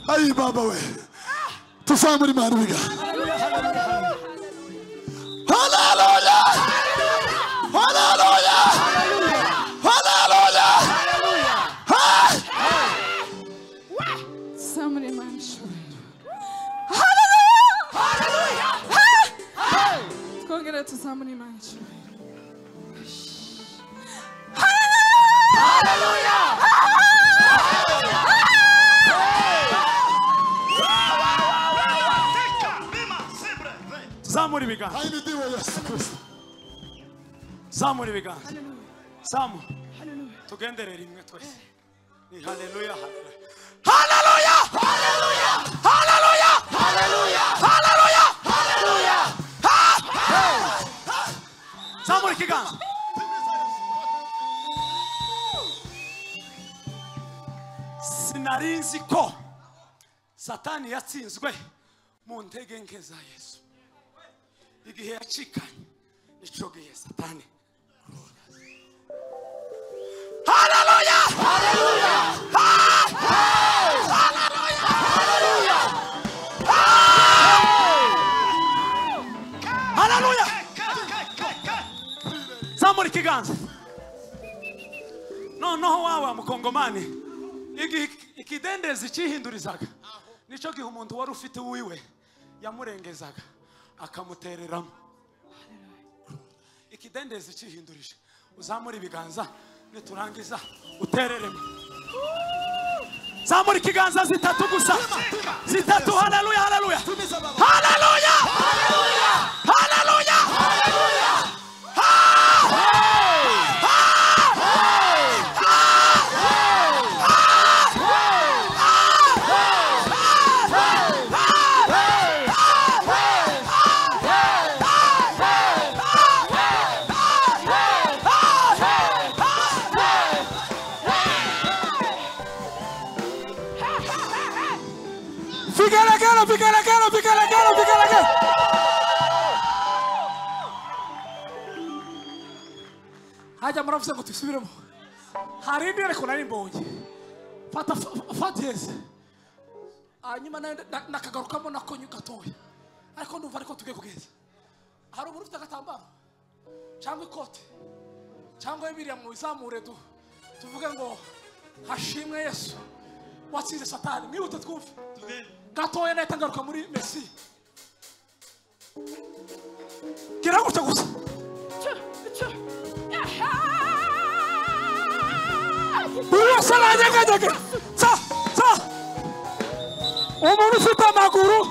Ai baba we. Tuzamura Imana ibiganza. Hallelujah. Hallelujah. Hallelujah. Somebody man show. Hallelujah. Hallelujah. Let's go get it to somebody man show. Hallelujah. Zamuri biganza. Ahimidiwe Yesu Kristo. Zamuri biganza. Samu. Hallelujah. Tugendere rimwe twese. Ni hallelujah. Hallelujah. Hallelujah. Hallelujah. Hallelujah. Hallelujah. Hallelujah. Zamuri kiganza. Sinarinzi ko Satani yatsinzwe mu ntege nke za Yesu. Igihe yacikanye nico gihe Satani. Hallelujah! Hallelujah! Hallelujah! Hallelujah! Zamuri kiganza. No wawa mukongomani. Ikidendezi cihindurizaga. Nico gihe umuntu wari ufite wiwe yamurengezaga akamutereramo. Ikidendezi cihindurije. Uzamura ibiganza niturangiza utereremo. Zamura ikiganza zitatu gusa. Zitatu. Hallelujah. Hallelujah. Hallelujah. Hallelujah. Hallelujah. Hallelujah. Figala. Haja muravuze ngo tusubiremo. Hari indi ariko nari mbonye. Fata yes. Anyuma nakagarukamo nakonyu gatoya. Ariko ndumva ariko tugiye kugeza. Hari umuntu ufite agatambaro cyangwa ikote cyangwa Bibiliya mu izamure tuvuge ngo hashimwe Yesu watsinze Satani. Mwibute twumve. Gatoya nahita ngaruka muri Messi. Gira gutya gusa. Uyu salajagajaga. Sa. Umuntu ufite amaguru.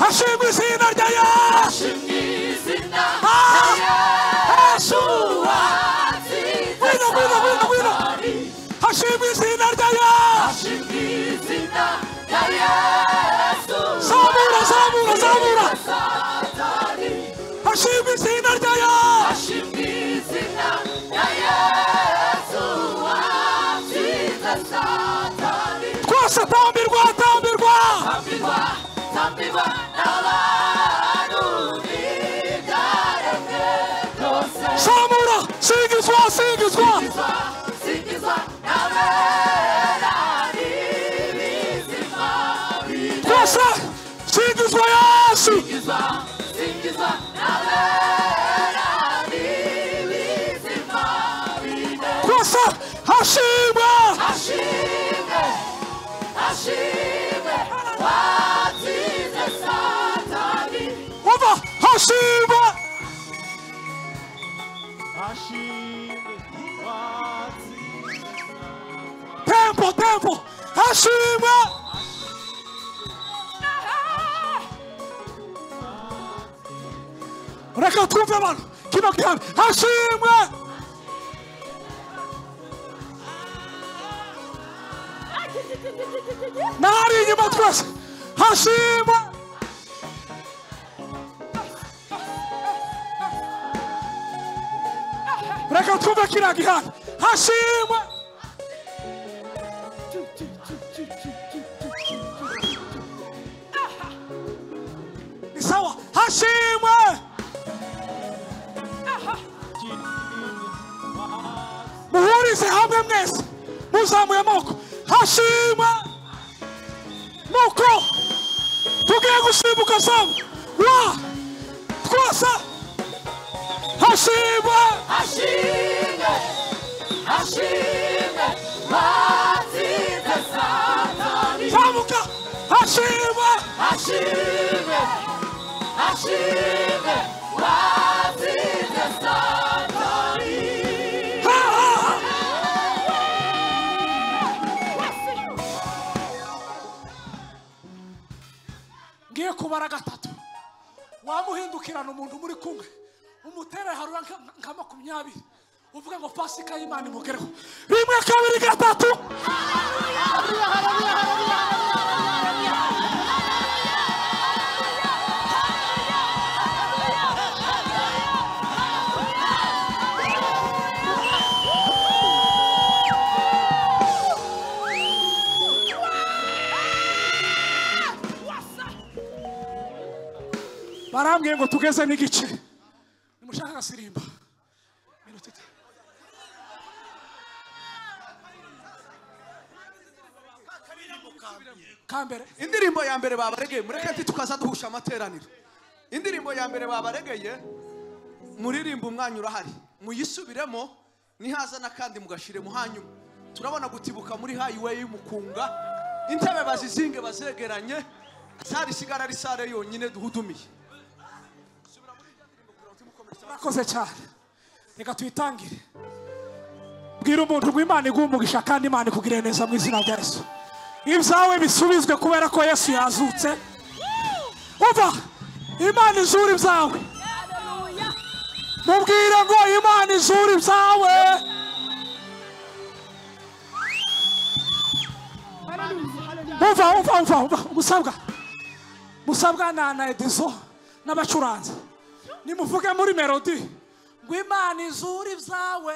Hashim izina rya Yesu. Hashim izina rya Yesu. Samura. Hashim izina rya Yesu. Twese tambirwa. Samura, singizwa. Twese singizwa Yesu. Twese hashimwe. Watsinze Satani. Uva hashimwe. Tempo. Hashimwe. Reka twumve abantu. Kino gihamya. Hashimwe. Nari inyuma twese. Hashimwe. reka twumve kiriya gihano. Hashimwe. Ni sawa. Hashimwe. Muhurize hamwe mwese muzamuye amaboko. Hashimwe. Nuko tugiye gusimbuka sawa. Wa twose. Hashimwe. Hashimwe. Hashimwe. Watsinze Satani. Zamuka. Hashimwe. Hashimwe. Hashimwe. Watsinze Satani. Ngiye kubara gatatu. Wamuhindukirana umuntu muri kumwe. Umutere harura nka 20. Uvuga ngo Pasika y'Imana imugereho. 1 2 3. Barambwiye ngo tugeze n'igice. Nimushaka gasirimba. Kambere. Indirimbo ya mbere babaregeye mureke nti tukaza duhusha amateraniro. Indirimbo ya mbere babaregeye muririmba umwanya urahari. Muyisubiremo nihaza nakandi mugashiremo hanyuma. Turabona gutibuka muri highway y'umukunga. Intebe bazizinge bazegeranye. Sari sigara ari sare yonyine duhudumiye. Murakoze cyane. Reka tuyitangire. Bwira umuntu ngo Imana igumugisha kandi Imana ikugirire neza mu izina rya Yesu. Ibyawe bisubizwe kubera ko Yesu yazutse. Umva, Imana izura ibyawe. Mubwire ngo Imana izura ibyawe. Umva. Musabwa na Edizo n'abacuranzi. Nimuvuge muri melody ngo Imana izura ibyawe.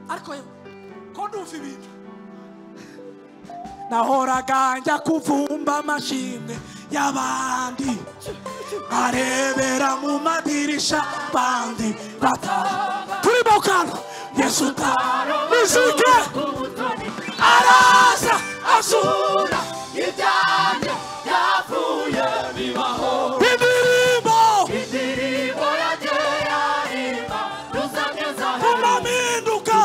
Ariko ko ndumva ibintu nahoraga njya kuvumba amashimwe y'abandi arebera mu madirisha bandi bataha turimo kano Yesu muzike araza azura Ibyanjye yapfuye bibaho. Indirimbo yanjye yarimba ruzageza umaminduka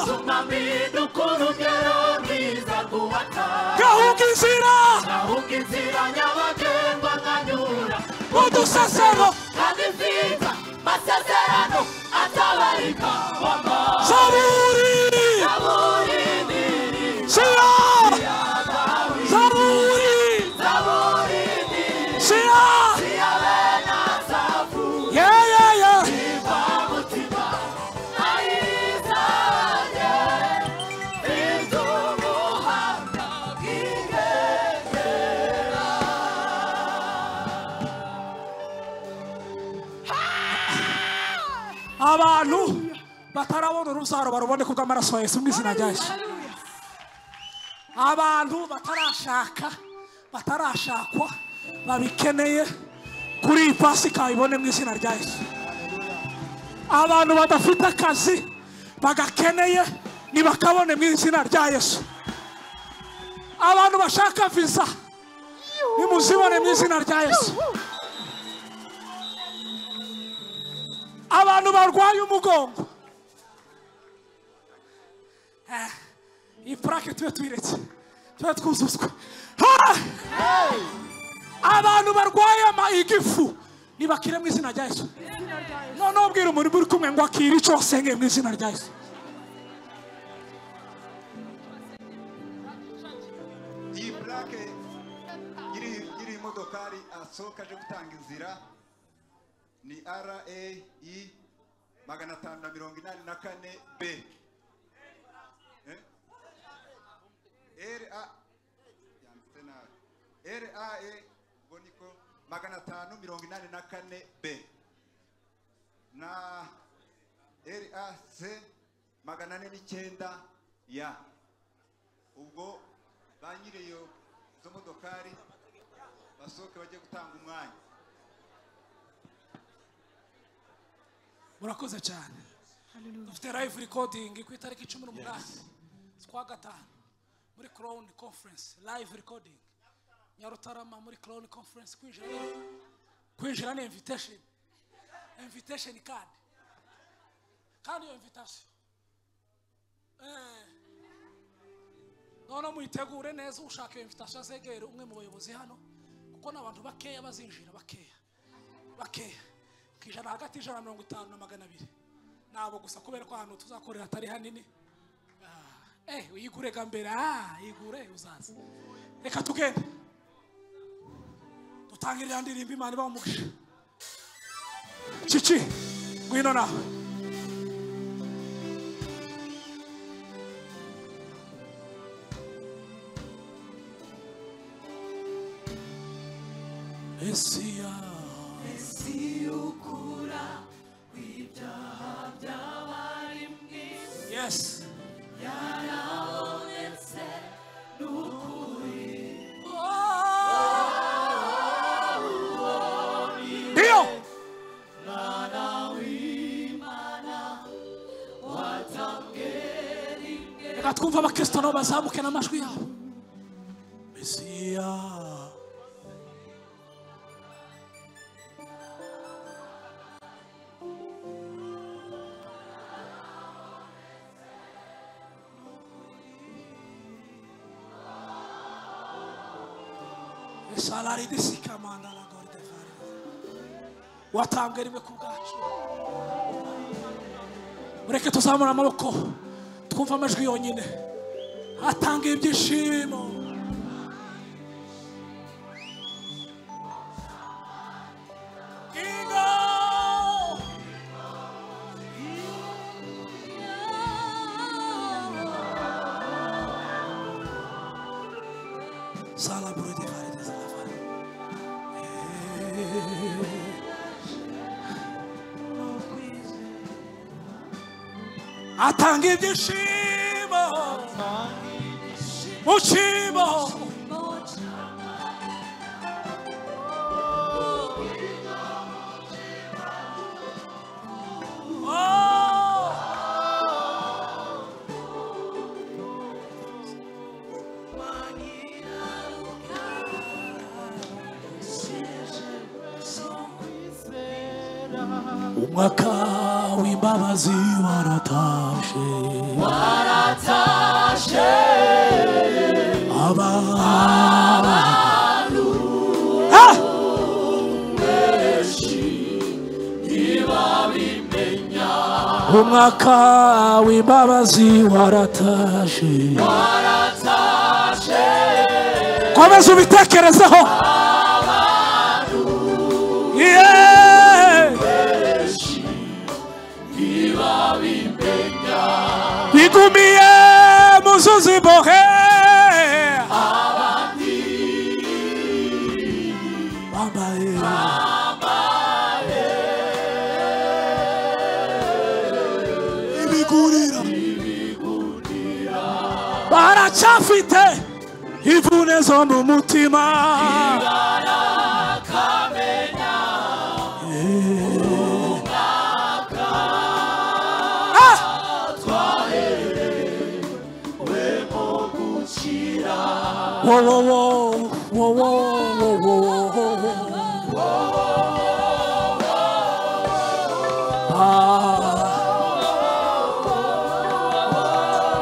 urugero rwiza rw'uwataye. gahunga inzira nyabagendwa nkanyura udusesero kandi mfite masezerano atabarika. Zaburi Siya Zaburi Siya Yeah abantu batarabona urubyaro barubone kubw'amaraso ya Yesu mu izina rya Yesu. Abantu batarashakwa babikeneye kuri iyi Pasika ibone mu izina rya Yesu. Abantu badafite akazi bagakeneye nibakabone mu izina rya Yesu. Abantu bashaka visa nimuzibone mu izina rya Yesu. Abantu barwaye umugongo iyi plaque tube twiretse tube twuzuzwe. Abantu barwaye igifu nibakire mu izina rya Yesu. None ubwira umuntu uri kumwe ngo akire icyo wasengeye mu izina rya Yesu. Iyi plaque iri imodokari asohoka aje gutanga inzira ni RAI 584B. RAI ubwo niko 584 B na RAC 409 ya ubwo banyiriyo zo modokari basohoke bajye gutanga umwanya. murakoze cyane. Dufite live recording ku itariki 18 kwa gatanu muri Crown Conference, live recording Nyarutarama muri Crown Conference. Kwinjira ni invitation card kandi iyo invitation none muyitegure neza. ushaka iyo invitation azegere umwe mu bayobozi hano kuko n'abantu bakeya bazinjira, bakeya kijana hagati y'ijana na 50 na 200 nabo gusa kubera ko hano tuzakorera atari hanini. Uyigure gambere, yigure uzaza. Reka tugende dutangirira ndirimba Imana bamugisha. Chichi ngwino nawe. ukura w'ibyaha by'abari mw'isi. Yes. Yarabonetse n'ukuri. Dio. Mwana w'Imana watangera ingero. Reka twumva abakristo nabo bazamuke n'amajwi yabo. Mesiya. Salari disika manda la gorde fare. Watangere me kugacho. Mureke tuzamura amaboko twumva amajwi yonyine atanga ibyishimo. Sala bro de fare de sala fare. Atanga ibyishimo. Mushimo. Umwaka w'imbabazi waratashe. Abantu benshi ntibabimenya. Umwaka w'imbabazi waratashe. Komeza ubitekerezeho. Bigumiye muzuzi bohe abandi bambaye ibigurira baracafite imvune zo mu mutima. Whoa, whoa, whoa, whoa, whoa, whoa, whoa.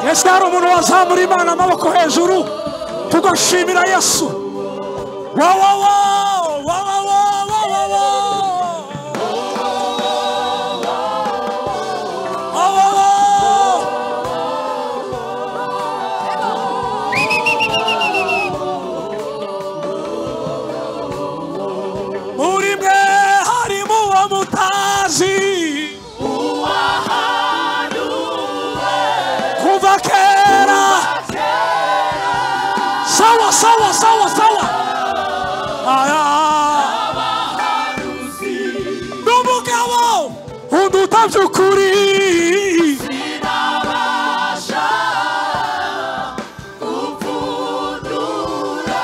Yes, hari umuntu wazamura Imana amaboko hejuru tugashimira Yesu. Whoa, whoa, whoa, whoa, whoa, whoa, whoa, whoa. Sawa. mu by'ukuri sinabasha gupfundura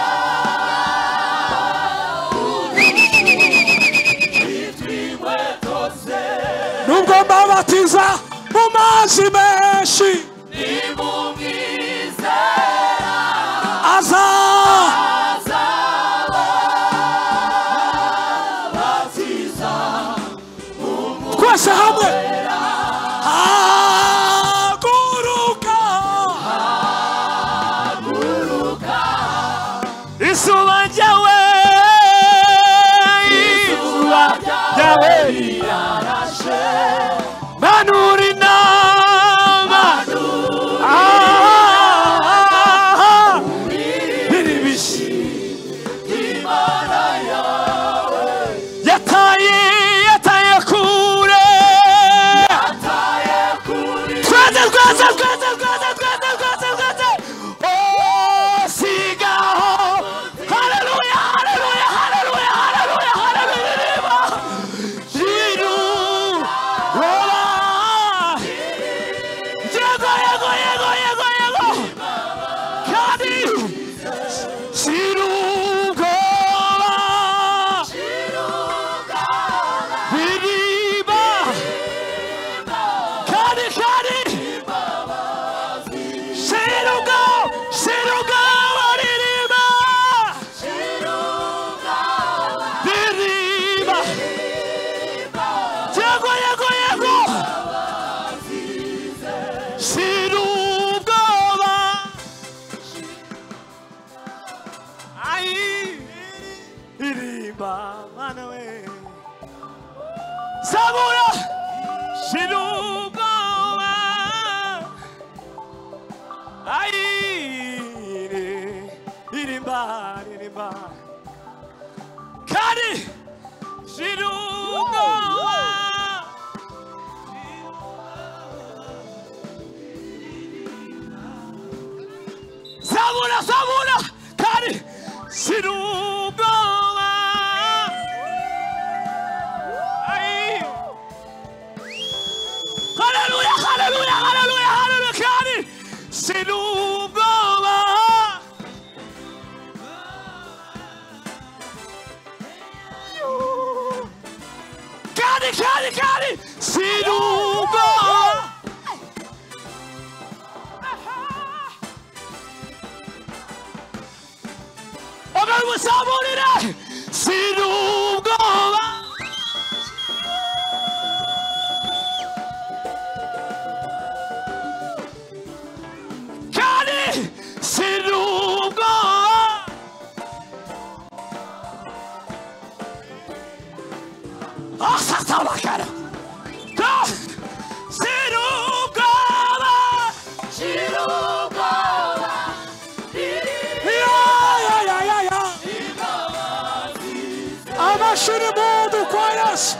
inkweto ze nubwo mbabatiza mu mazi menshi nimumwizera azabatiza twese hamwe haguruka izuba ryawe yarashe manura inama biri bishi imana yawe yataye kure ataye kuri twese oh sigaho haleluya haleluya haleluya haleluya haleluya jiru ola yego kandi sirugo biriba kandi sirugo biriba biriba yego sirugoba ai biriba mana we sabura sirugoba ai biriba kari sirugoba sabura kari sirugoba ai haleluya kari sirugoba kari sirugoba musaburire sirugoba kandi sirugoba asasabakara sirugoba amashuri mudu kwa Yesu